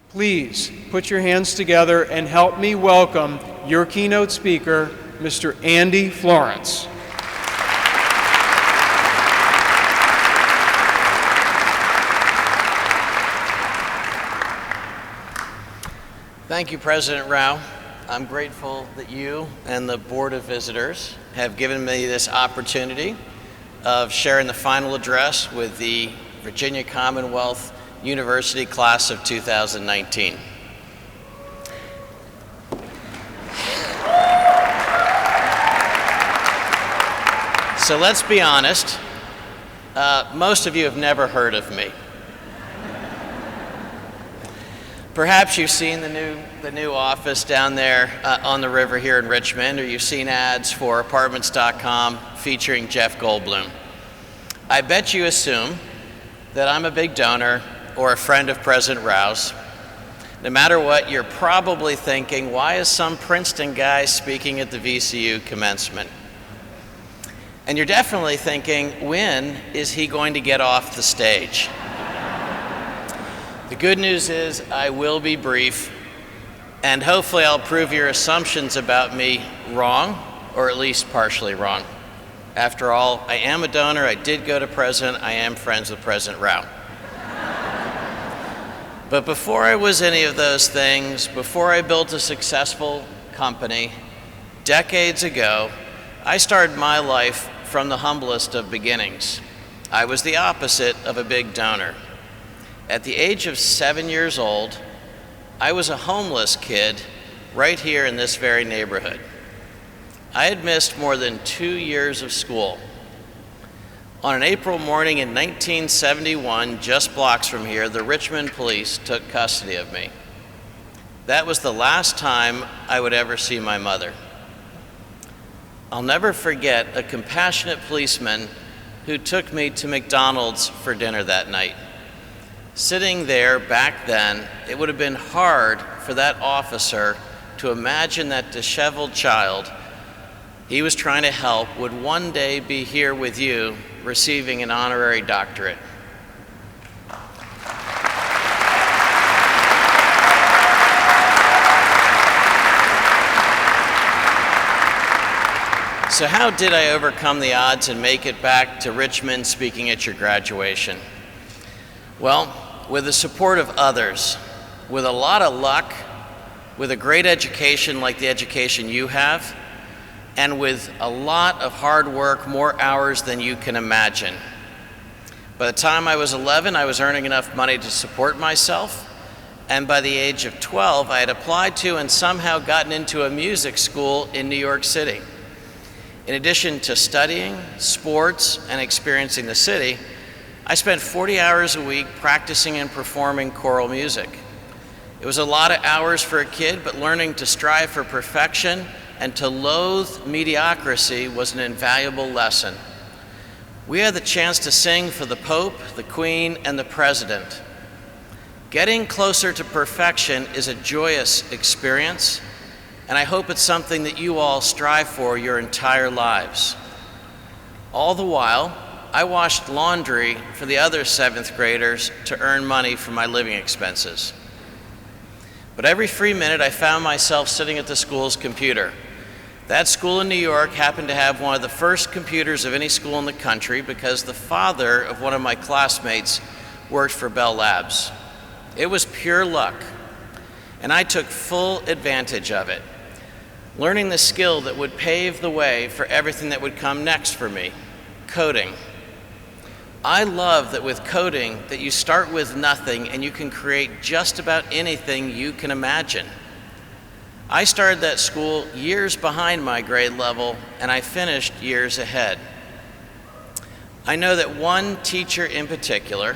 Please put your hands together and help me welcome your keynote speaker, Mr. Andy Florance. Thank you, President Rao. I'm grateful that you and the Board of Visitors have given me this opportunity of sharing the final address with the Virginia Commonwealth University Class of 2019. So let's be honest, most of you have never heard of me. Perhaps you've seen the new office down there on the river here in Richmond, or you've seen ads for apartments.com featuring Jeff Goldblum. I bet you assume that I'm a big donor or a friend of President Rao's. No matter what, you're probably thinking, why is some Princeton guy speaking at the VCU commencement? And you're definitely thinking, when is he going to get off the stage? The good news is I will be brief, and hopefully I'll prove your assumptions about me wrong, or at least partially wrong. After all, I am a donor, I did go to President, I am friends with President Rao. But before I was any of those things, before I built a successful company, decades ago, I started my life from the humblest of beginnings. I was the opposite of a big donor. At the age of 7 years old, I was a homeless kid right here in this very neighborhood. I had missed more than 2 years of school. On an April morning in 1971, just blocks from here, the Richmond police took custody of me. That was the last time I would ever see my mother. I'll never forget a compassionate policeman who took me to McDonald's for dinner that night. Sitting there back then, it would have been hard for that officer to imagine that disheveled child he was trying to help would one day be here with you receiving an honorary doctorate. So how did I overcome the odds and make it back to Richmond speaking at your graduation? Well, with the support of others, with a lot of luck, with a great education like the education you have, and with a lot of hard work, more hours than you can imagine. By the time I was 11, I was earning enough money to support myself, and by the age of 12, I had applied to and somehow gotten into a music school in New York City. In addition to studying, sports, and experiencing the city, I spent 40 hours a week practicing and performing choral music. It was a lot of hours for a kid, but learning to strive for perfection and to loathe mediocrity was an invaluable lesson. We had the chance to sing for the Pope, the Queen, and the President. Getting closer to perfection is a joyous experience, and I hope it's something that you all strive for your entire lives. All the while, I washed laundry for the other 7th graders to earn money for my living expenses. But every free minute, I found myself sitting at the school's computer. That school in New York happened to have one of the first computers of any school in the country because the father of one of my classmates worked for Bell Labs. It was pure luck, and I took full advantage of it, learning the skill that would pave the way for everything that would come next for me, coding. I love that with coding that you start with nothing and you can create just about anything you can imagine. I started that school years behind my grade level, and I finished years ahead. I know that one teacher in particular,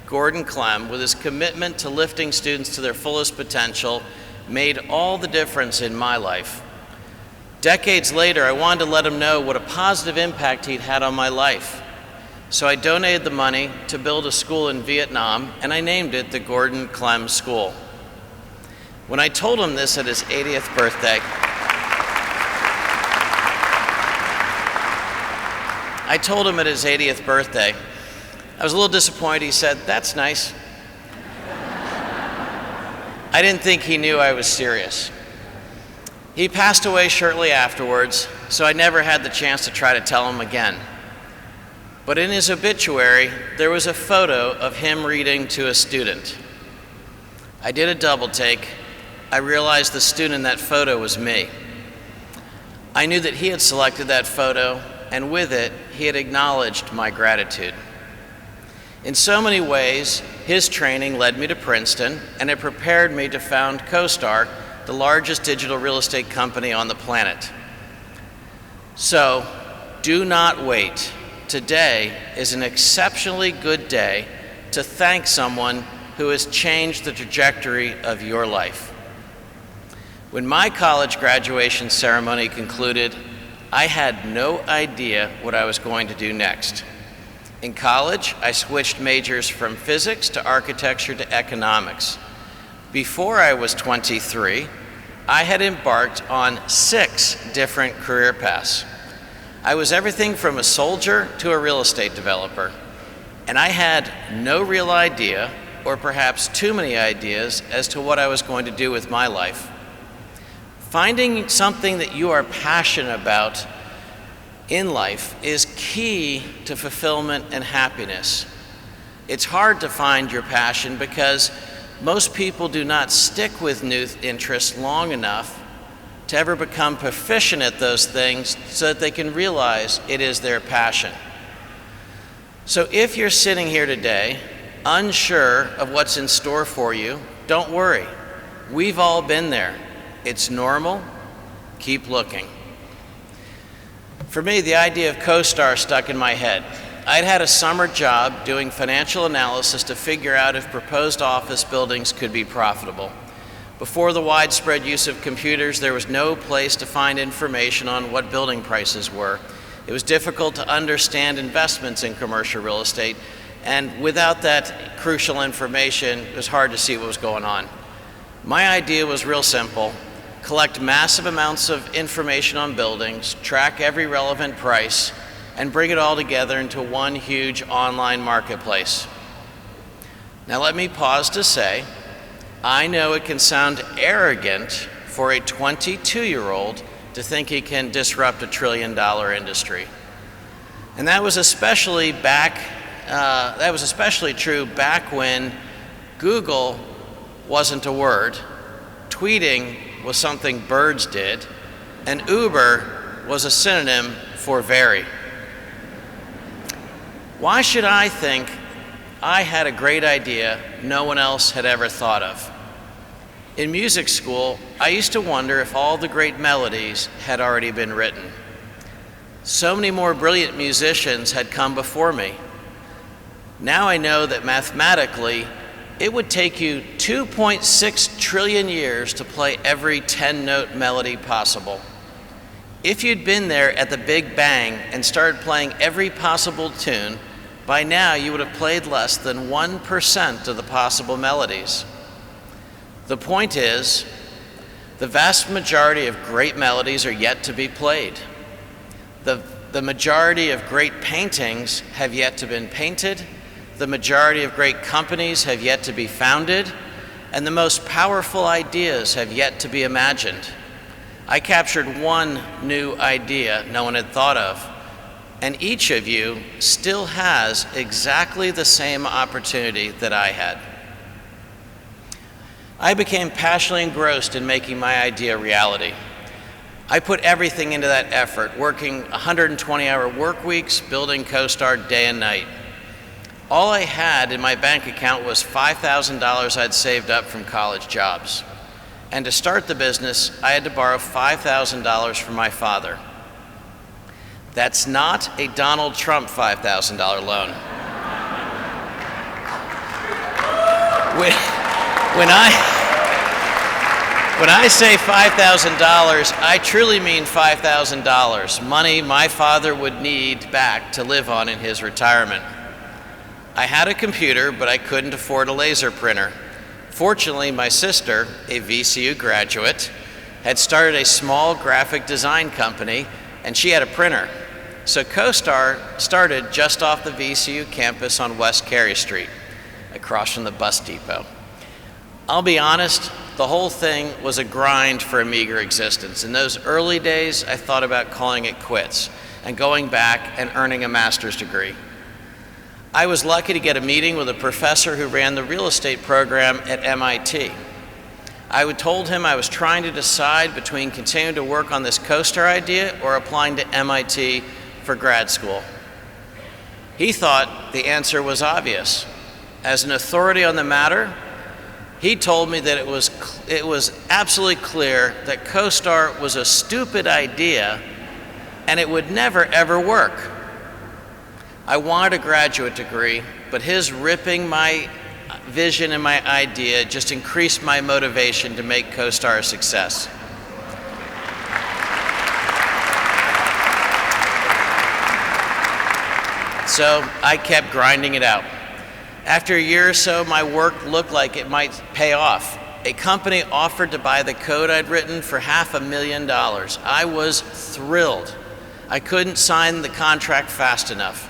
Gordon Clem, with his commitment to lifting students to their fullest potential, made all the difference in my life. Decades later, I wanted to let him know what a positive impact he'd had on my life. So I donated the money to build a school in Vietnam, and I named it the Gordon Clem School. When I told him this at his 80th birthday, I was a little disappointed. He said, "That's nice." I didn't think he knew I was serious. He passed away shortly afterwards, so I never had the chance to try to tell him again. But in his obituary, there was a photo of him reading to a student. I did a double take. I realized the student in that photo was me. I knew that he had selected that photo, and with it, he had acknowledged my gratitude. In so many ways, his training led me to Princeton, and it prepared me to found CoStar, the largest digital real estate company on the planet. So, do not wait. Today is an exceptionally good day to thank someone who has changed the trajectory of your life. When my college graduation ceremony concluded, I had no idea what I was going to do next. In college, I switched majors from physics to architecture to economics. Before I was 23, I had embarked on 6 different career paths. I was everything from a soldier to a real estate developer, and I had no real idea, or perhaps too many ideas, as to what I was going to do with my life. Finding something that you are passionate about in life is key to fulfillment and happiness. It's hard to find your passion because most people do not stick with new interests long enough to ever become proficient at those things so that they can realize it is their passion. So if you're sitting here today, unsure of what's in store for you, don't worry. We've all been there. It's normal. Keep looking. For me, the idea of CoStar stuck in my head. I'd had a summer job doing financial analysis to figure out if proposed office buildings could be profitable. Before the widespread use of computers, there was no place to find information on what building prices were. It was difficult to understand investments in commercial real estate, and without that crucial information, it was hard to see what was going on. My idea was real simple. Collect massive amounts of information on buildings, track every relevant price, and bring it all together into one huge online marketplace. Now let me pause to say, I know it can sound arrogant for a 22-year-old to think he can disrupt a $1 trillion industry. And that was especially true back when Google wasn't a word, tweeting was something birds did, and Uber was a synonym for very. Why should I think I had a great idea no one else had ever thought of? In music school, I used to wonder if all the great melodies had already been written. So many more brilliant musicians had come before me. Now I know that mathematically, it would take you 2.6 trillion years to play every 10-note melody possible. If you'd been there at the Big Bang and started playing every possible tune, by now you would have played less than 1% of the possible melodies. The point is, the vast majority of great melodies are yet to be played. The majority of great paintings have yet to be painted. The majority of great companies have yet to be founded, and the most powerful ideas have yet to be imagined. I captured one new idea no one had thought of, and each of you still has exactly the same opportunity that I had. I became passionately engrossed in making my idea reality. I put everything into that effort, working 120-hour work weeks, building CoStar day and night. All I had in my bank account was $5,000 I'd saved up from college jobs. And to start the business, I had to borrow $5,000 from my father. That's not a Donald Trump $5,000 loan. When I say $5,000, I truly mean $5,000, money my father would need back to live on in his retirement. I had a computer, but I couldn't afford a laser printer. Fortunately, my sister, a VCU graduate, had started a small graphic design company, and she had a printer. So CoStar started just off the VCU campus on West Carey Street, across from the bus depot. I'll be honest, the whole thing was a grind for a meager existence. In those early days, I thought about calling it quits and going back and earning a master's degree. I was lucky to get a meeting with a professor who ran the real estate program at MIT. I told him I was trying to decide between continuing to work on this CoStar idea or applying to MIT for grad school. He thought the answer was obvious. As an authority on the matter, he told me that it was absolutely clear that CoStar was a stupid idea and it would never ever work. I wanted a graduate degree, but his ripping my vision and my idea just increased my motivation to make CoStar a success. So I kept grinding it out. After a year or so, my work looked like it might pay off. A company offered to buy the code I'd written for $500,000. I was thrilled. I couldn't sign the contract fast enough.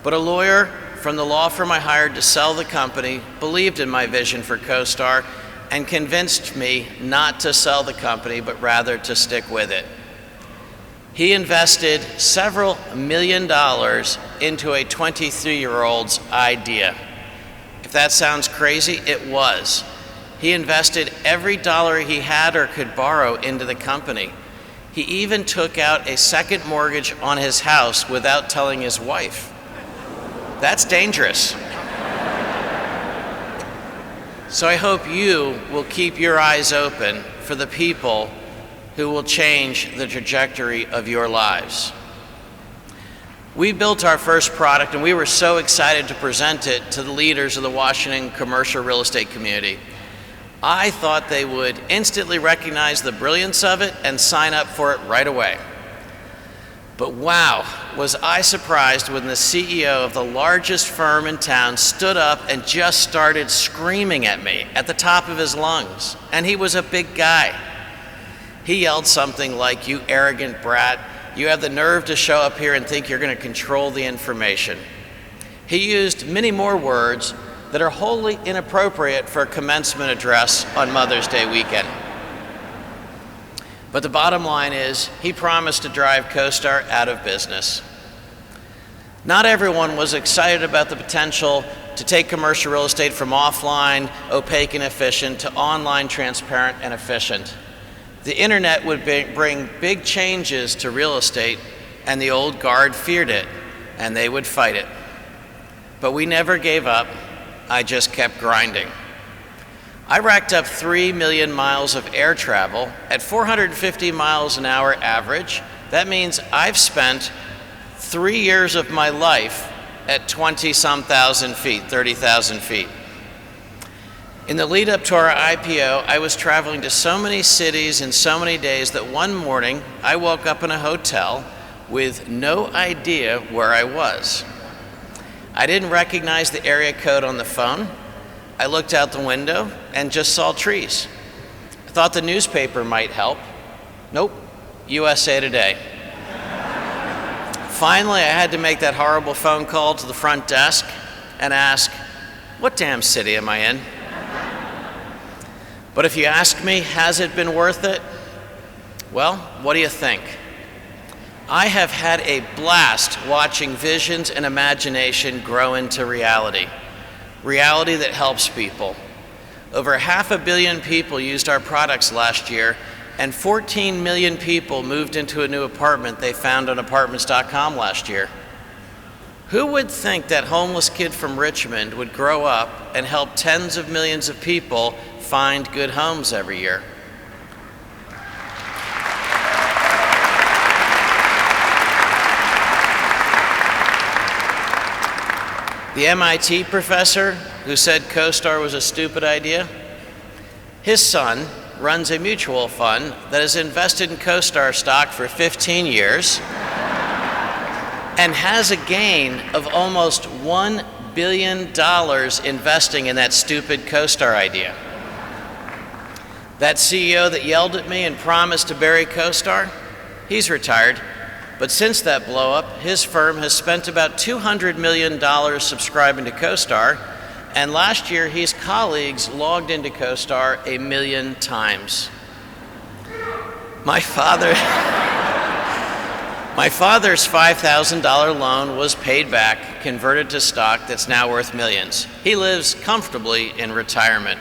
But a lawyer from the law firm I hired to sell the company believed in my vision for CoStar and convinced me not to sell the company, but rather to stick with it. He invested several $1 million into a 23-year-old's idea. If that sounds crazy, it was. He invested every dollar he had or could borrow into the company. He even took out a second mortgage on his house without telling his wife. That's dangerous. So I hope you will keep your eyes open for the people who will change the trajectory of your lives. We built our first product and we were so excited to present it to the leaders of the Washington commercial real estate community. I thought they would instantly recognize the brilliance of it and sign up for it right away. But wow, was I surprised when the CEO of the largest firm in town stood up and just started screaming at me at the top of his lungs. And he was a big guy. He yelled something like, "You arrogant brat, you have the nerve to show up here and think you're going to control the information." He used many more words that are wholly inappropriate for a commencement address on Mother's Day weekend. But the bottom line is, he promised to drive CoStar out of business. Not everyone was excited about the potential to take commercial real estate from offline, opaque and efficient, to online, transparent and efficient. The internet would bring big changes to real estate, and the old guard feared it, and they would fight it. But we never gave up. I just kept grinding. I racked up 3 million miles of air travel at 450 miles an hour average. That means I've spent 3 years of my life at 20-some thousand feet, 30,000 feet. In the lead up to our IPO, I was traveling to so many cities in so many days that one morning I woke up in a hotel with no idea where I was. I didn't recognize the area code on the phone. I looked out the window and just saw trees. I thought the newspaper might help. Nope, USA Today. Finally, I had to make that horrible phone call to the front desk and ask, "What damn city am I in?" But if you ask me, has it been worth it? Well, what do you think? I have had a blast watching visions and imagination grow into reality. Reality that helps people. Over 500 million people used our products last year, and 14 million people moved into a new apartment they found on apartments.com last year. Who would think that homeless kid from Richmond would grow up and help tens of millions of people find good homes every year? The MIT professor who said CoStar was a stupid idea, his son runs a mutual fund that has invested in CoStar stock for 15 years and has a gain of almost $1 billion investing in that stupid CoStar idea. That CEO that yelled at me and promised to bury CoStar, he's retired. But since that blow up, his firm has spent about $200 million subscribing to CoStar, and last year his colleagues logged into CoStar 1 million times. My father's $5,000 loan was paid back, converted to stock that's now worth millions. He lives comfortably in retirement.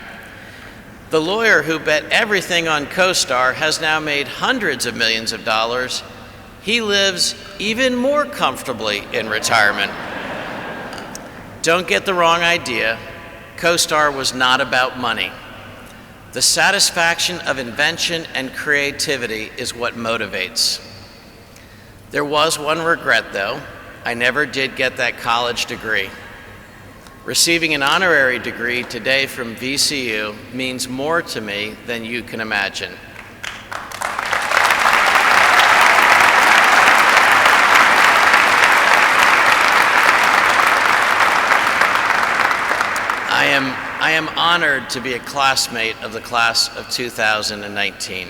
The lawyer who bet everything on CoStar has now made hundreds of millions of dollars. He lives even more comfortably in retirement. Don't get the wrong idea. CoStar was not about money. The satisfaction of invention and creativity is what motivates. There was one regret, though. I never did get that college degree. Receiving an honorary degree today from VCU means more to me than you can imagine. I am honored to be a classmate of the class of 2019.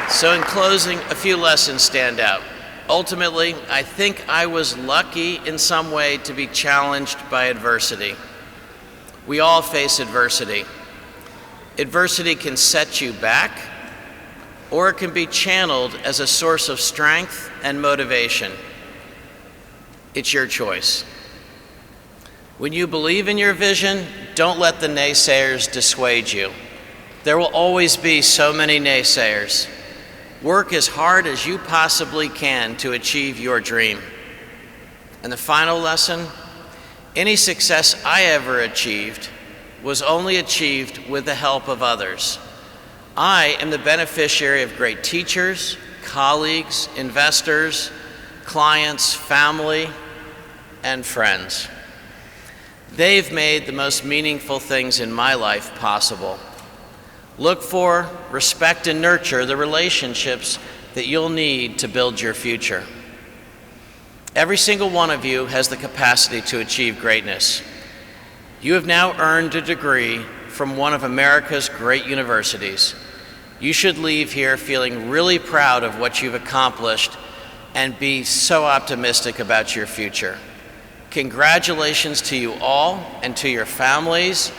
So in closing, a few lessons stand out. Ultimately, I think I was lucky in some way to be challenged by adversity. We all face adversity. Adversity can set you back, or it can be channeled as a source of strength and motivation. It's your choice. When you believe in your vision, don't let the naysayers dissuade you. There will always be so many naysayers. Work as hard as you possibly can to achieve your dream. And the final lesson, any success I ever achieved was only achieved with the help of others. I am the beneficiary of great teachers, colleagues, investors, clients, family, and friends. They've made the most meaningful things in my life possible. Look for, respect, and nurture the relationships that you'll need to build your future. Every single one of you has the capacity to achieve greatness. You have now earned a degree from one of America's great universities. You should leave here feeling really proud of what you've accomplished and be so optimistic about your future. Congratulations to you all and to your families.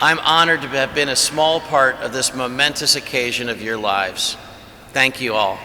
I'm honored to have been a small part of this momentous occasion of your lives. Thank you all.